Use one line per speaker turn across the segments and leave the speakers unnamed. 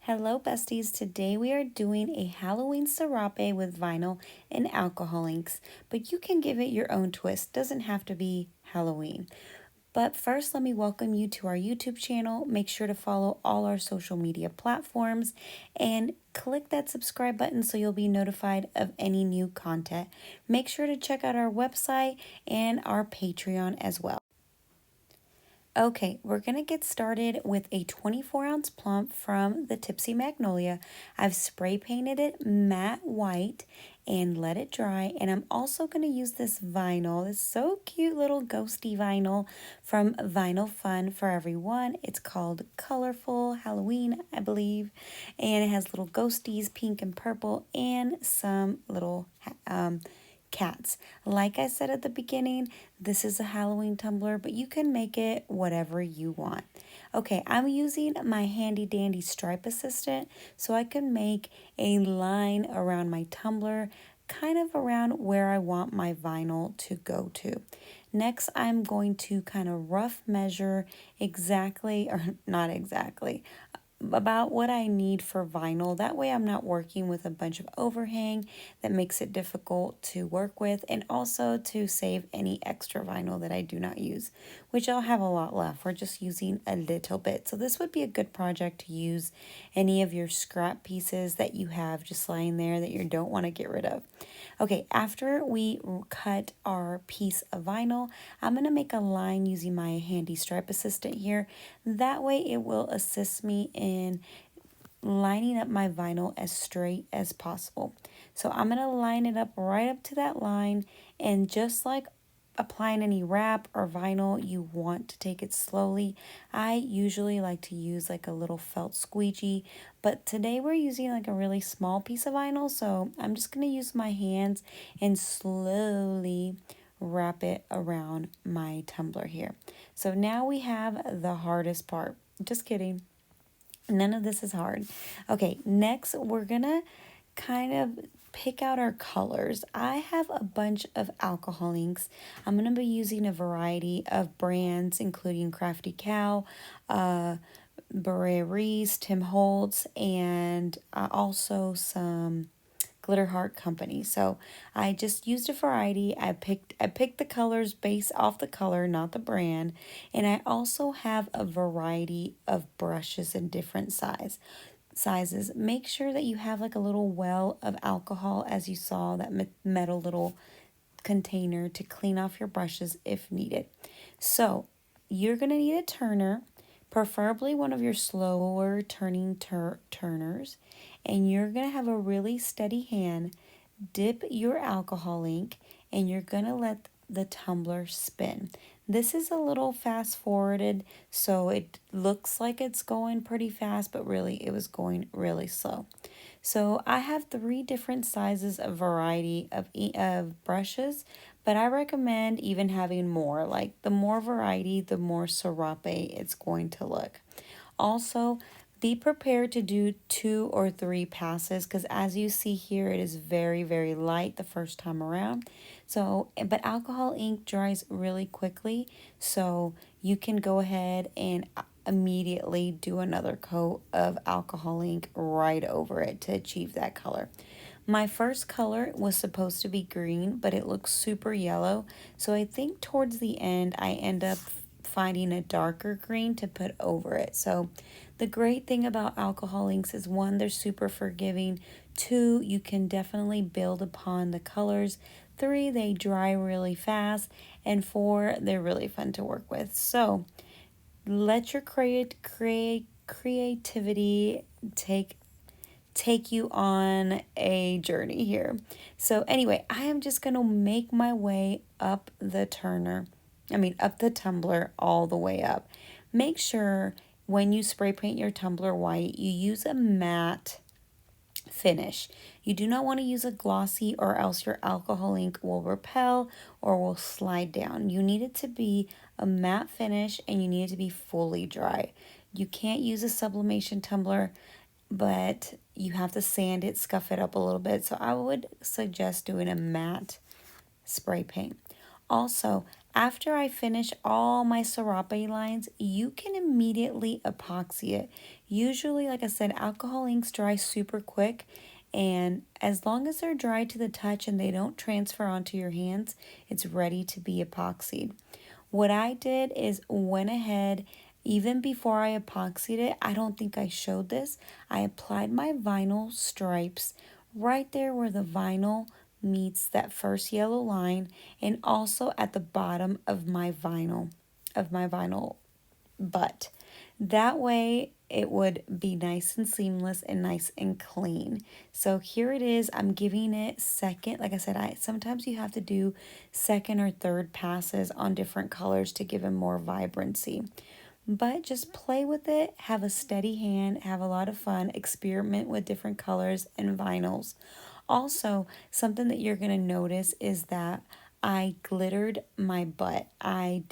Hello besties, today we are doing a Halloween serape with vinyl and alcohol inks, but you can give it your own twist, doesn't have to be Halloween. But first, let me welcome you to our YouTube channel. Make sure to follow all our social media platforms and click that subscribe button so you'll be notified of any new content. Make sure to check out our website and our Patreon as well. Okay, we're going to get started with a 24-ounce plump from the Tipsy Magnolia. I've spray painted it matte white and let it dry. And I'm also going to use this vinyl, this so cute little ghosty vinyl from Vinyl Fun for Everyone. It's called Colorful Halloween, I believe. And it has little ghosties, pink and purple, and some little cats. Like I said at the beginning, this is a Halloween tumbler, but you can make it whatever you want. Okay, I'm using my handy dandy stripe assistant so I can make a line around my tumbler, kind of around where I want my vinyl to go to. Next, I'm going to kind of rough measure exactly, or not exactly, about what I need for vinyl. That way I'm not working with a bunch of overhang that makes it difficult to work with, and also to save any extra vinyl that I do not use, which I'll have a lot left. We're just using a little bit. So this would be a good project to use any of your scrap pieces that you have just lying there that you don't want to get rid of. Okay, after we cut our piece of vinyl, I'm going to make a line using my handy stripe assistant here. That way it will assist me in lining up my vinyl as straight as possible. So I'm going to line it up right up to that line, and just like applying any wrap or vinyl, you want to take it slowly. I usually like to use like a little felt squeegee, but today we're using like a really small piece of vinyl, so I'm just going to use my hands and slowly wrap it around my tumbler here. So now we have the hardest part. Just kidding. None of this is hard. Okay, next we're gonna kind of pick out our colors. I have a bunch of alcohol inks. I'm going to be using a variety of brands, including Crafty Cow, Beret Reese, Tim Holtz, and also some Glitter Heart Company. So I just used a variety. I picked the colors based off the color, not the brand. And I also have a variety of brushes in different sizes. Make sure that you have like a little well of alcohol, as you saw, that metal little container to clean off your brushes if needed. So you're going to need a turner, preferably one of your slower turning turners, and you're going to have a really steady hand. Dip your alcohol ink, and you're going to let the tumbler spin. This is a little fast forwarded, so it looks like it's going pretty fast, but really it was going really slow. So I have 3 different sizes of variety of brushes, but I recommend even having more. Like the more variety, the more serape it's going to look. Also, be prepared to do 2 or 3 passes, because as you see here, it is very, very light the first time around. So, but alcohol ink dries really quickly, so you can go ahead and immediately do another coat of alcohol ink right over it to achieve that color. My first color was supposed to be green, but it looks super yellow, so I think towards the end I end up finding a darker green to put over it. So the great thing about alcohol inks is, 1, they're super forgiving. 2, you can definitely build upon the colors. 3, they dry really fast. And 4, they're really fun to work with. So let your creativity take you on a journey here. So anyway, I am just going to make my way up the up the tumbler all the way up. Make sure when you spray paint your tumbler white, you use a matte finish. You do not want to use a glossy, or else your alcohol ink will repel or will slide down. You need it to be a matte finish, and you need it to be fully dry. You can't use a sublimation tumbler, but you have to sand it, scuff it up a little bit. So I would suggest doing a matte spray paint. Also, after I finish all my serape lines, you can immediately epoxy it. Usually, like I said, alcohol inks dry super quick, and as long as they're dry to the touch and they don't transfer onto your hands, it's ready to be epoxied. What I did is went ahead, even before I epoxied it, I don't think I showed this, I applied my vinyl stripes right there where the vinyl meets that first yellow line, and also at the bottom of my vinyl butt. That way it would be nice and seamless and nice and clean. So here it is. I'm giving it second. Like I said, I sometimes you have to do second or third passes on different colors to give them more vibrancy. But just play with it, have a steady hand, have a lot of fun, experiment with different colors and vinyls. Also, something that you're going to notice is that I glittered my butt. I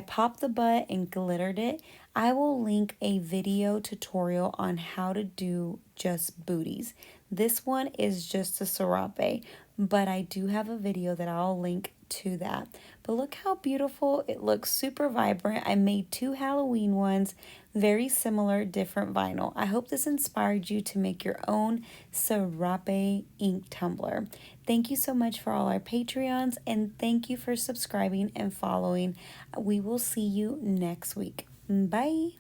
popped the butt and glittered it. I will link a video tutorial on how to do just booties. This one is just a serape, but I do have a video that I'll link to that. But look how beautiful it looks, super vibrant. I made two Halloween ones, very similar, different vinyl. I hope this inspired you to make your own Serape ink tumbler. Thank you so much for all our Patreons, and thank you for subscribing and following. We will see you next week. Bye.